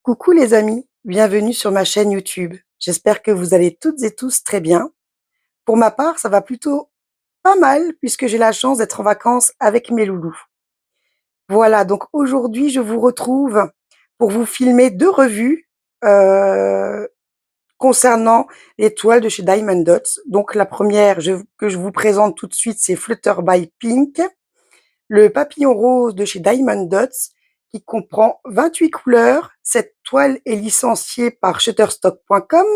Coucou les amis, bienvenue sur ma chaîne YouTube. J'espère que vous allez toutes et tous très bien. Pour ma part, ça va plutôt pas mal puisque j'ai la chance d'être en vacances avec mes loulous. Voilà, donc aujourd'hui, je vous retrouve pour vous filmer 2 revues, heu, concernant les toiles de chez Diamond Dots. Donc la première que je vous présente tout de suite, c'est Flutter by Pink, le papillon rose de chez Diamond Dots qui comprend 28 couleurs. Cette toile est licenciée par Shutterstock.com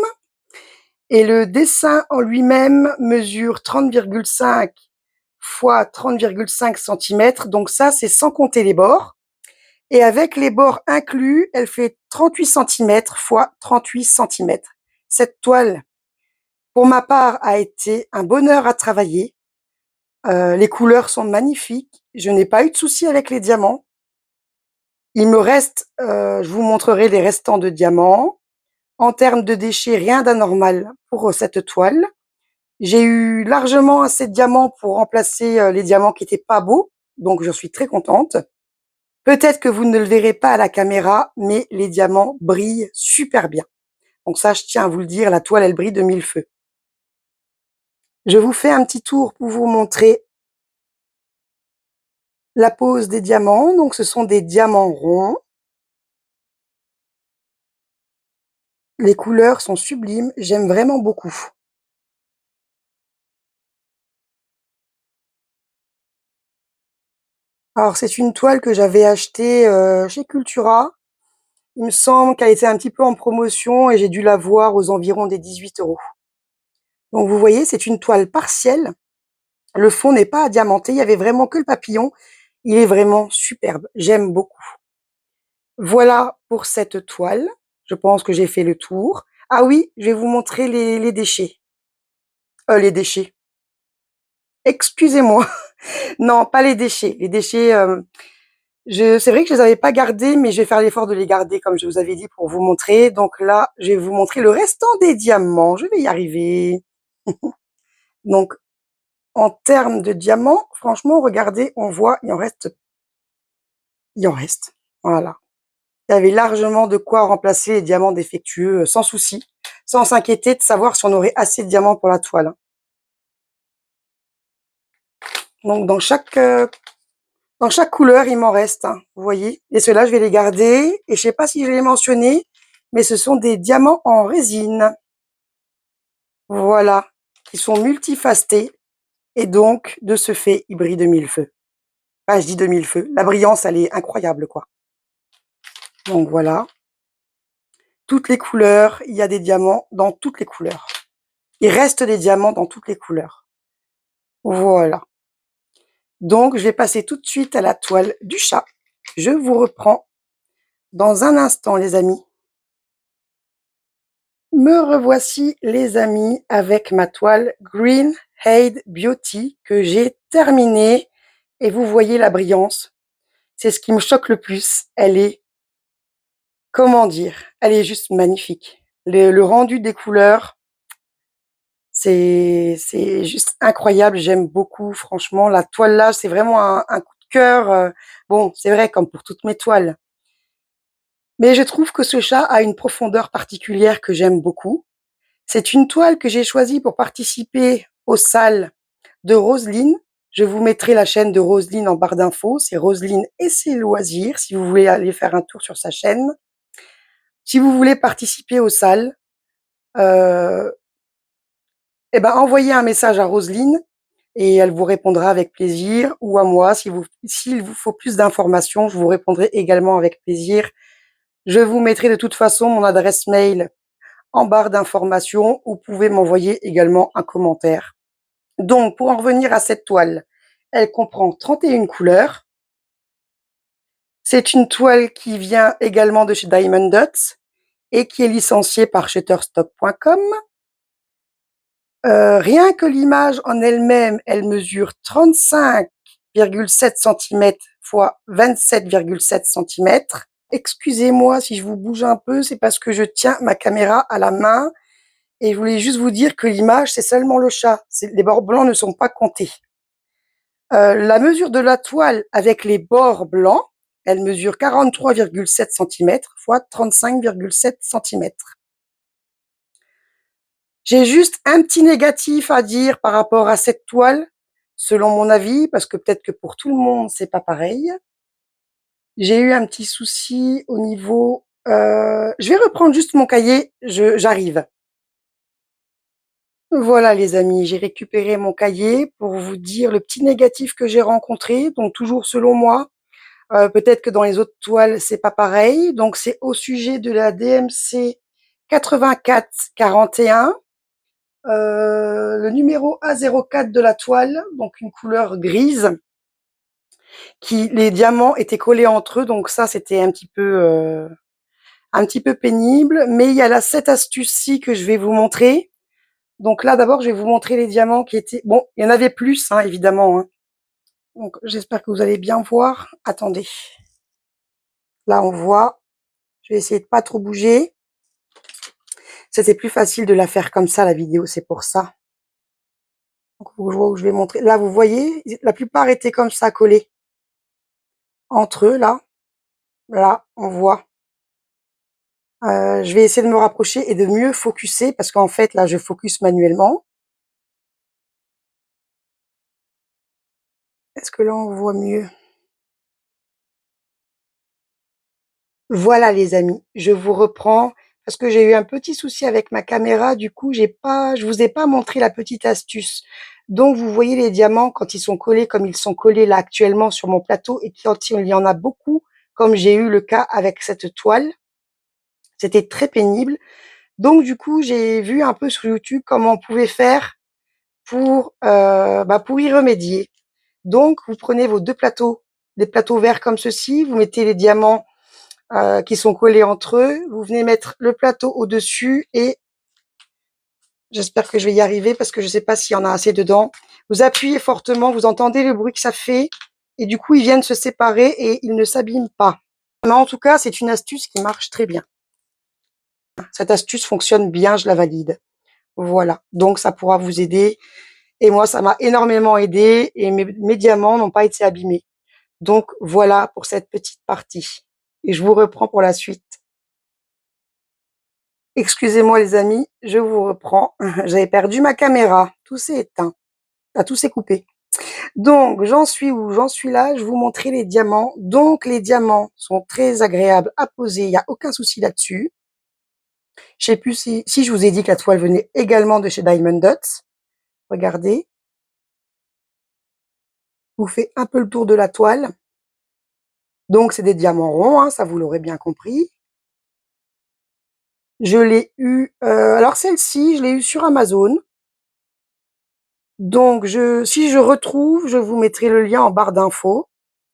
et le dessin en lui-même mesure 30,5 fois 30,5 centimètres. Donc ça, c'est sans compter les bords. Et avec les bords inclus, elle fait 38 centimètres fois 38 centimètres. Cette toile, pour ma part, a été un bonheur à travailler. Les couleurs sont magnifiques. Je n'ai pas eu de soucis avec les diamants. Il me reste, je vous montrerai les restants de diamants. En termes de déchets, rien d'anormal pour cette toile. J'ai eu largement assez de diamants pour remplacer les diamants qui étaient pas beaux, donc je suis très contente. Peut-être que vous ne le verrez pas à la caméra, mais les diamants brillent super bien. Donc ça, je tiens à vous le dire, la toile, elle brille de mille feux. Je vous fais un petit tour pour vous montrer la pose des diamants. Donc ce sont des diamants ronds. Les couleurs sont sublimes, j'aime vraiment beaucoup. Alors c'est une toile que j'avais achetée, chez Cultura. Il me semble qu'elle était un petit peu en promotion et j'ai dû la voir aux environs des 18 €. Donc vous voyez, c'est une toile partielle. Le fond n'est pas diamanté, il y avait vraiment que le papillon. Il est vraiment superbe, j'aime beaucoup. Voilà pour cette toile. Je pense que j'ai fait le tour. Ah oui, je vais vous montrer les déchets. Les déchets. Excusez-moi. Non, pas les déchets. Les déchets, c'est vrai que je les avais pas gardés, mais je vais faire l'effort de les garder comme je vous avais dit pour vous montrer. Donc là, je vais vous montrer le restant des diamants. Je vais y arriver. Donc, en termes de diamants, franchement, regardez, on voit, il en reste. Voilà. Il y avait largement de quoi remplacer les diamants défectueux, sans souci, sans s'inquiéter de savoir si on aurait assez de diamants pour la toile, hein. Donc, dans chaque couleur, il m'en reste, hein, vous voyez. Et ceux-là, je vais les garder. Et je sais pas si je l'ai mentionné, mais ce sont des diamants en résine. Voilà. Qui sont multifacettés. Et donc, de ce fait, ils brillent de mille feux. Enfin, je dis de mille feux. La brillance, elle est incroyable, quoi. Donc, voilà. Toutes les couleurs. Il y a des diamants dans toutes les couleurs. Il reste des diamants dans toutes les couleurs. Voilà. Donc, je vais passer tout de suite à la toile du chat. Je vous reprends dans un instant, les amis. Me revoici, les amis, avec ma toile Green Hade Beauty que j'ai terminée. Et vous voyez la brillance. C'est ce qui me choque le plus. Elle est, comment dire, elle est juste magnifique. Le rendu des couleurs, c'est juste incroyable. J'aime beaucoup, franchement. La toile là, c'est vraiment un coup de cœur. Bon, c'est vrai, comme pour toutes mes toiles. Mais je trouve que ce chat a une profondeur particulière que j'aime beaucoup. C'est une toile que j'ai choisie pour participer aux salles de Roselyne. Je vous mettrai la chaîne de Roselyne en barre d'infos. C'est Roselyne et ses loisirs, si vous voulez aller faire un tour sur sa chaîne. Si vous voulez participer aux salles, euh, eh ben, envoyez un message à Roselyne et elle vous répondra avec plaisir, ou à moi, s'il vous faut plus d'informations, je vous répondrai également avec plaisir. Je vous mettrai de toute façon mon adresse mail en barre d'informations, ou vous pouvez m'envoyer également un commentaire. Donc, pour en revenir à cette toile, elle comprend 31 couleurs. C'est une toile qui vient également de chez Diamond Dots et qui est licenciée par Shutterstock.com. Rien que l'image en elle-même, elle mesure 35,7 centimètres fois 27,7 centimètres. Excusez-moi si je vous bouge un peu, c'est parce que je tiens ma caméra à la main et je voulais juste vous dire que l'image, c'est seulement le chat. Les bords blancs ne sont pas comptés. La mesure de la toile avec les bords blancs, Elle mesure 43,7 centimètres fois 35,7 centimètres. J'ai juste un petit négatif à dire par rapport à cette toile, selon mon avis, parce que peut-être que pour tout le monde, c'est pas pareil. J'ai eu un petit souci au niveau, je vais reprendre juste mon cahier, j'arrive. Voilà les amis, j'ai récupéré mon cahier pour vous dire le petit négatif que j'ai rencontré, donc toujours selon moi. Peut-être que dans les autres toiles, c'est pas pareil. Donc c'est au sujet de la DMC 8441, le numéro A04 de la toile, donc une couleur grise, qui les diamants étaient collés entre eux, donc ça c'était un petit peu pénible. Mais il y a là cette astuce-ci que je vais vous montrer. Donc là d'abord je vais vous montrer les diamants qui étaient, bon, il y en avait plus hein, évidemment, hein. Donc j'espère que vous allez bien voir. Attendez, là on voit. Je vais essayer de pas trop bouger. C'était plus facile de la faire comme ça, la vidéo, c'est pour ça. Donc, je vois où je vais montrer. Là, vous voyez, la plupart étaient comme ça, collés entre eux, là. Là, on voit. Je vais essayer de me rapprocher et de mieux focuser parce qu'en fait, là, je focus manuellement. Est-ce que là, on voit mieux? Voilà, les amis, je vous reprends parce que j'ai eu un petit souci avec ma caméra. Du coup, je vous ai pas montré la petite astuce. Donc, vous voyez les diamants quand ils sont collés comme ils sont collés là actuellement sur mon plateau et quand il y en a beaucoup, comme j'ai eu le cas avec cette toile, c'était très pénible. Donc, du coup, j'ai vu un peu sur YouTube comment on pouvait faire pour y remédier. Donc, vous prenez vos deux plateaux, des plateaux verts comme ceci, vous mettez les diamants qui sont collés entre eux. Vous venez mettre le plateau au-dessus et j'espère que je vais y arriver parce que je ne sais pas s'il y en a assez dedans. Vous appuyez fortement, vous entendez le bruit que ça fait et du coup, ils viennent se séparer et ils ne s'abîment pas. Mais en tout cas, c'est une astuce qui marche très bien. Cette astuce fonctionne bien, je la valide. Voilà, donc ça pourra vous aider. Et moi, ça m'a énormément aidé et mes diamants n'ont pas été abîmés. Donc voilà pour cette petite partie. Et je vous reprends pour la suite. Excusez-moi les amis, je vous reprends. J'avais perdu ma caméra. Tout s'est éteint. Ah, tout s'est coupé. Donc, j'en suis où? J'en suis là. Je vous montrer les diamants. Donc, les diamants sont très agréables à poser. Il n'y a aucun souci là-dessus. Je sais plus si je vous ai dit que la toile venait également de chez Diamond Dots. Regardez. Je vous fais un peu le tour de la toile. Donc, c'est des diamants ronds, hein, ça vous l'aurez bien compris. Je l'ai eu, alors celle-ci, je l'ai eu sur Amazon. Donc, si je retrouve, je vous mettrai le lien en barre d'infos.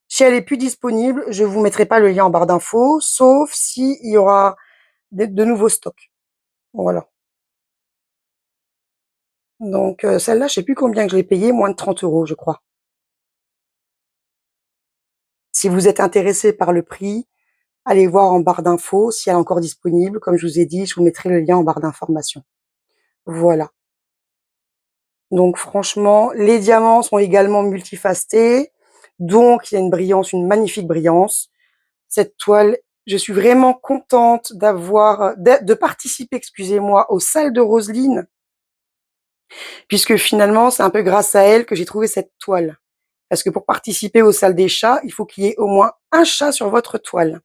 Si elle est plus disponible, je vous mettrai pas le lien en barre d'infos, sauf s'il y aura de nouveaux stocks. Voilà. Donc, celle-là, je sais plus combien que je l'ai payée, moins de 30 €, je crois. Si vous êtes intéressé par le prix, allez voir en barre d'infos si elle est encore disponible. Comme je vous ai dit, je vous mettrai le lien en barre d'information. Voilà. Donc franchement, les diamants sont également multifacettés, donc il y a une brillance, une magnifique brillance. Cette toile, je suis vraiment contente de participer, excusez-moi, aux salles de Roselyne, puisque finalement, c'est un peu grâce à elle que j'ai trouvé cette toile. Parce que pour participer aux salles des chats, il faut qu'il y ait au moins un chat sur votre toile.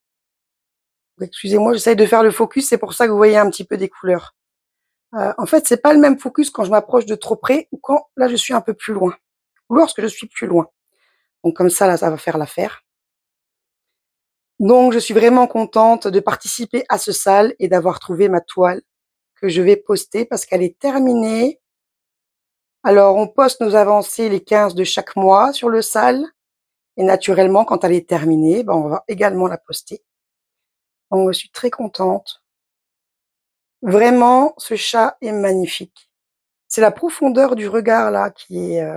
Excusez-moi, j'essaye de faire le focus, c'est pour ça que vous voyez un petit peu des couleurs. En fait, c'est pas le même focus quand je m'approche de trop près ou quand là je suis un peu plus loin, ou lorsque je suis plus loin. Donc comme ça, là, ça va faire l'affaire. Donc je suis vraiment contente de participer à ce sale et d'avoir trouvé ma toile que je vais poster parce qu'elle est terminée. Alors on poste nos avancées les 15 de chaque mois sur le sale et naturellement quand elle est terminée, ben, on va également la poster. Donc je suis très contente. Vraiment, ce chat est magnifique. C'est la profondeur du regard là qui est,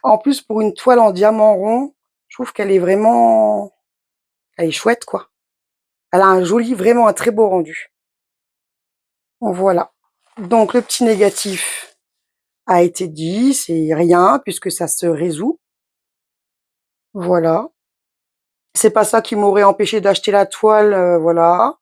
en plus pour une toile en diamant rond, je trouve qu'elle est vraiment elle est chouette quoi. Elle a vraiment un très beau rendu. Voilà. Donc le petit négatif a été dit, c'est rien puisque ça se résout. Voilà. C'est pas ça qui m'aurait empêché d'acheter la toile, voilà.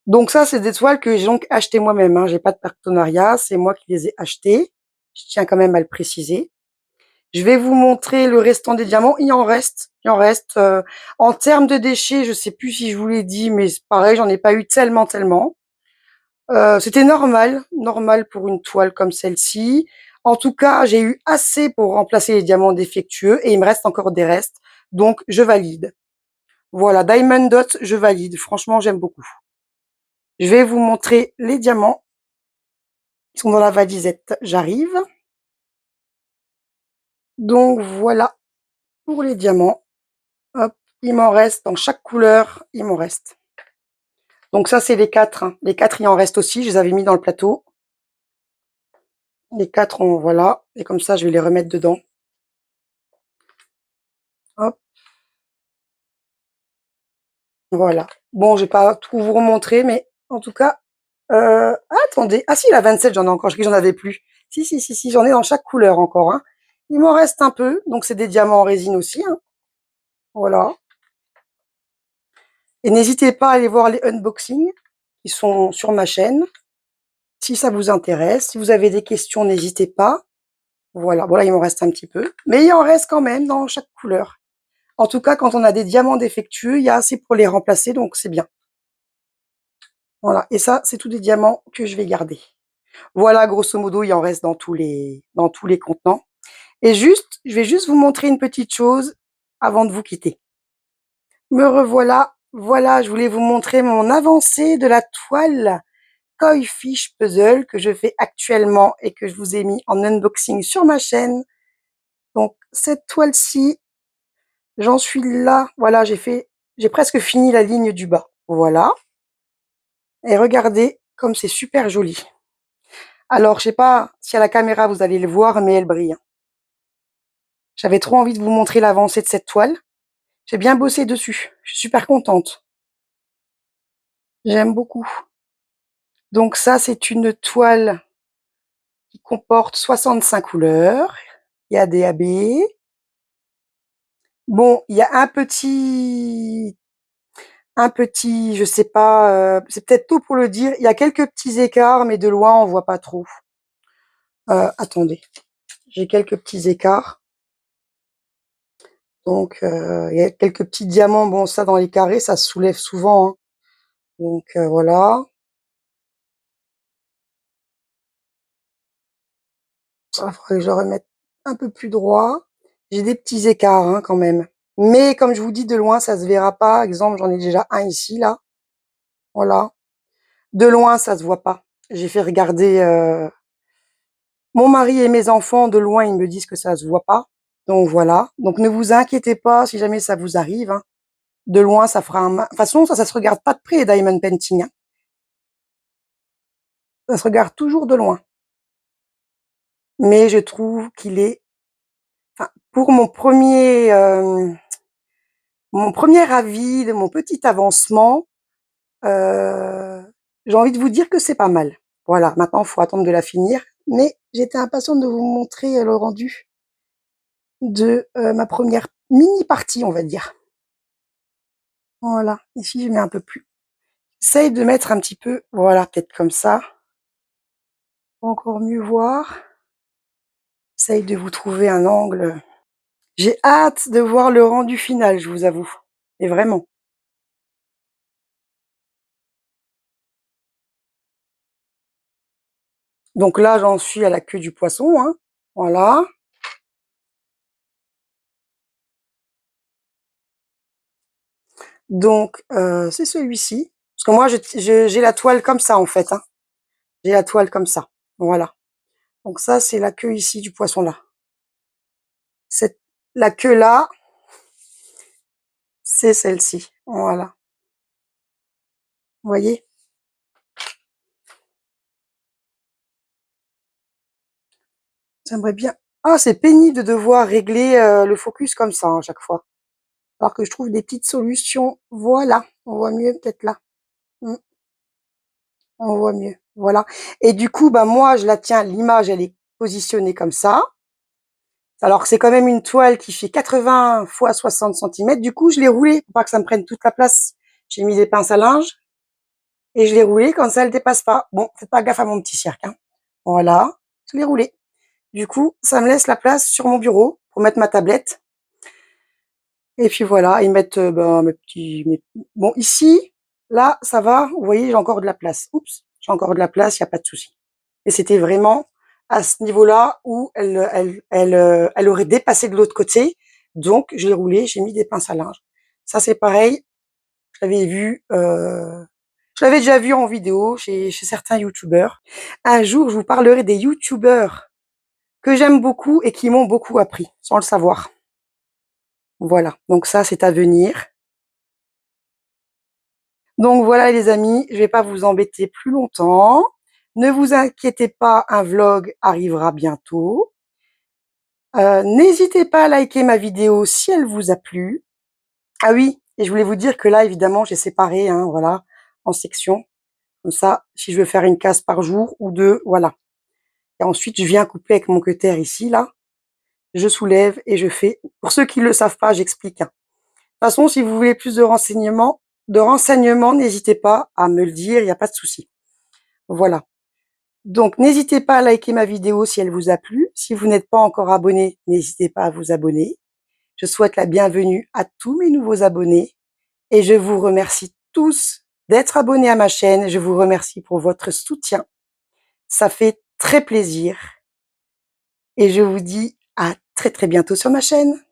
Donc ça, c'est des toiles que j'ai donc achetées moi-même, hein. J'ai pas de partenariat, c'est moi qui les ai achetées. Je tiens quand même à le préciser. Je vais vous montrer le restant des diamants. Il en reste. En termes de déchets, je sais plus si je vous l'ai dit, mais c'est pareil, j'en ai pas eu tellement. C'était normal pour une toile comme celle-ci. En tout cas, j'ai eu assez pour remplacer les diamants défectueux et il me reste encore des restes. Donc, je valide. Voilà, Diamond Dot, je valide. Franchement, j'aime beaucoup. Je vais vous montrer les diamants qui sont dans la valisette. J'arrive. Donc, voilà pour les diamants. Hop, il m'en reste dans chaque couleur, il m'en reste. Donc ça, c'est les 4, hein. Les 4, il en reste aussi. Je les avais mis dans le plateau. Les 4, voilà. Et comme ça, je vais les remettre dedans. Hop, voilà. Bon, je vais pas tout vous remontrer, mais en tout cas, attendez. Ah si, la 27, j'en ai encore. Je crois que j'en avais plus. Si, j'en ai dans chaque couleur encore, hein. Il m'en reste un peu. Donc, c'est des diamants en résine aussi, hein. Voilà. Et n'hésitez pas à aller voir les unboxings qui sont sur ma chaîne. Si ça vous intéresse, si vous avez des questions, n'hésitez pas. Voilà, bon là, il m'en reste un petit peu, mais il en reste quand même dans chaque couleur. En tout cas, quand on a des diamants défectueux, il y a assez pour les remplacer, donc c'est bien. Voilà, et ça, c'est tous des diamants que je vais garder. Voilà, grosso modo, il en reste dans tous les contenants. Et juste, je vais juste vous montrer une petite chose avant de vous quitter. Me revoilà. Voilà, je voulais vous montrer mon avancée de la toile Koi Fish Puzzle que je fais actuellement et que je vous ai mis en unboxing sur ma chaîne. Donc, cette toile-ci, j'en suis là. Voilà, j'ai presque fini la ligne du bas. Voilà. Et regardez comme c'est super joli. Alors, je sais pas si à la caméra vous allez le voir, mais elle brille, hein. J'avais trop envie de vous montrer l'avancée de cette toile. J'ai bien bossé dessus. Je suis super contente. J'aime beaucoup. Donc ça, c'est une toile qui comporte 65 couleurs. Il y a des AB. Bon, il y a je sais pas, c'est peut-être tôt pour le dire. Il y a quelques petits écarts, mais de loin, on voit pas trop. Attendez, j'ai quelques petits écarts. Donc, il y a quelques petits diamants. Bon, ça, dans les carrés, ça se soulève souvent, hein. Donc, voilà. Ça, faudrait que je le remette un peu plus droit. J'ai des petits écarts, hein, quand même. Mais comme je vous dis, de loin, ça se verra pas. Exemple, j'en ai déjà un ici, là. Voilà. De loin, ça se voit pas. J'ai fait regarder mon mari et mes enfants. De loin, ils me disent que ça se voit pas. Donc, voilà. Donc, ne vous inquiétez pas si jamais ça vous arrive, hein. De loin, ça fera de toute façon, ça se regarde pas de près, les diamond painting, hein. Ça se regarde toujours de loin. Mais je trouve qu'il est, enfin, pour mon premier avis de mon petit avancement, j'ai envie de vous dire que c'est pas mal. Voilà, maintenant, il faut attendre de la finir. Mais j'étais impatiente de vous montrer le rendu de ma première mini partie, on va dire. Voilà, ici, je mets un peu plus. J'essaye de mettre un petit peu, voilà, peut-être comme ça, pour encore mieux voir. J'essaye de vous trouver un angle. J'ai hâte de voir le rendu final, je vous avoue. Et vraiment. Donc là, j'en suis à la queue du poisson, hein. Voilà. Donc, c'est celui-ci. Parce que moi, j'ai la toile comme ça, en fait, hein. J'ai la toile comme ça. Voilà. Donc ça, c'est la queue ici du poisson là. La queue là, c'est celle-ci. Voilà. Vous voyez? J'aimerais bien. Ah, c'est pénible de devoir régler le focus comme ça, hein, à chaque fois. Alors que je trouve des petites solutions. Voilà. On voit mieux peut-être là. Mm, on voit mieux. Voilà. Et du coup, bah moi, je la tiens. L'image, elle est positionnée comme ça. Alors c'est quand même une toile qui fait 80 fois 60 centimètres. Du coup, je l'ai roulée pour pas que ça me prenne toute la place. J'ai mis des pinces à linge et je l'ai roulée comme ça, elle dépasse pas. Bon, faites pas gaffe à mon petit cirque, hein. Voilà, je l'ai roulée. Du coup, ça me laisse la place sur mon bureau pour mettre ma tablette. Et puis voilà, et mettre, mes petits bon ici, là, ça va, vous voyez, j'ai encore de la place. Oups, j'ai encore de la place, il y a pas de souci. Et c'était vraiment à ce niveau-là où elle aurait dépassé de l'autre côté, donc je l'ai roulée, j'ai mis des pinces à linge. Ça, c'est pareil, je l'avais vu, je l'avais déjà vu en vidéo chez certains youtubeurs. Un jour, je vous parlerai des youtubeurs que j'aime beaucoup et qui m'ont beaucoup appris, sans le savoir. Voilà, donc ça, c'est à venir. Donc voilà les amis, je vais pas vous embêter plus longtemps. Ne vous inquiétez pas, un vlog arrivera bientôt. N'hésitez pas à liker ma vidéo si elle vous a plu. Ah oui, et je voulais vous dire que là, évidemment, j'ai séparé, hein, voilà, en sections. Comme ça, si je veux faire une case par jour ou deux, voilà. Et ensuite, je viens couper avec mon cutter ici, là. Je soulève et je fais. Pour ceux qui ne le savent pas, j'explique, hein. De toute façon, si vous voulez plus de renseignements, n'hésitez pas à me le dire, il n'y a pas de souci. Voilà. Donc, n'hésitez pas à liker ma vidéo si elle vous a plu. Si vous n'êtes pas encore abonné, n'hésitez pas à vous abonner. Je souhaite la bienvenue à tous mes nouveaux abonnés et je vous remercie tous d'être abonnés à ma chaîne. Je vous remercie pour votre soutien. Ça fait très plaisir et je vous dis à très très bientôt sur ma chaîne.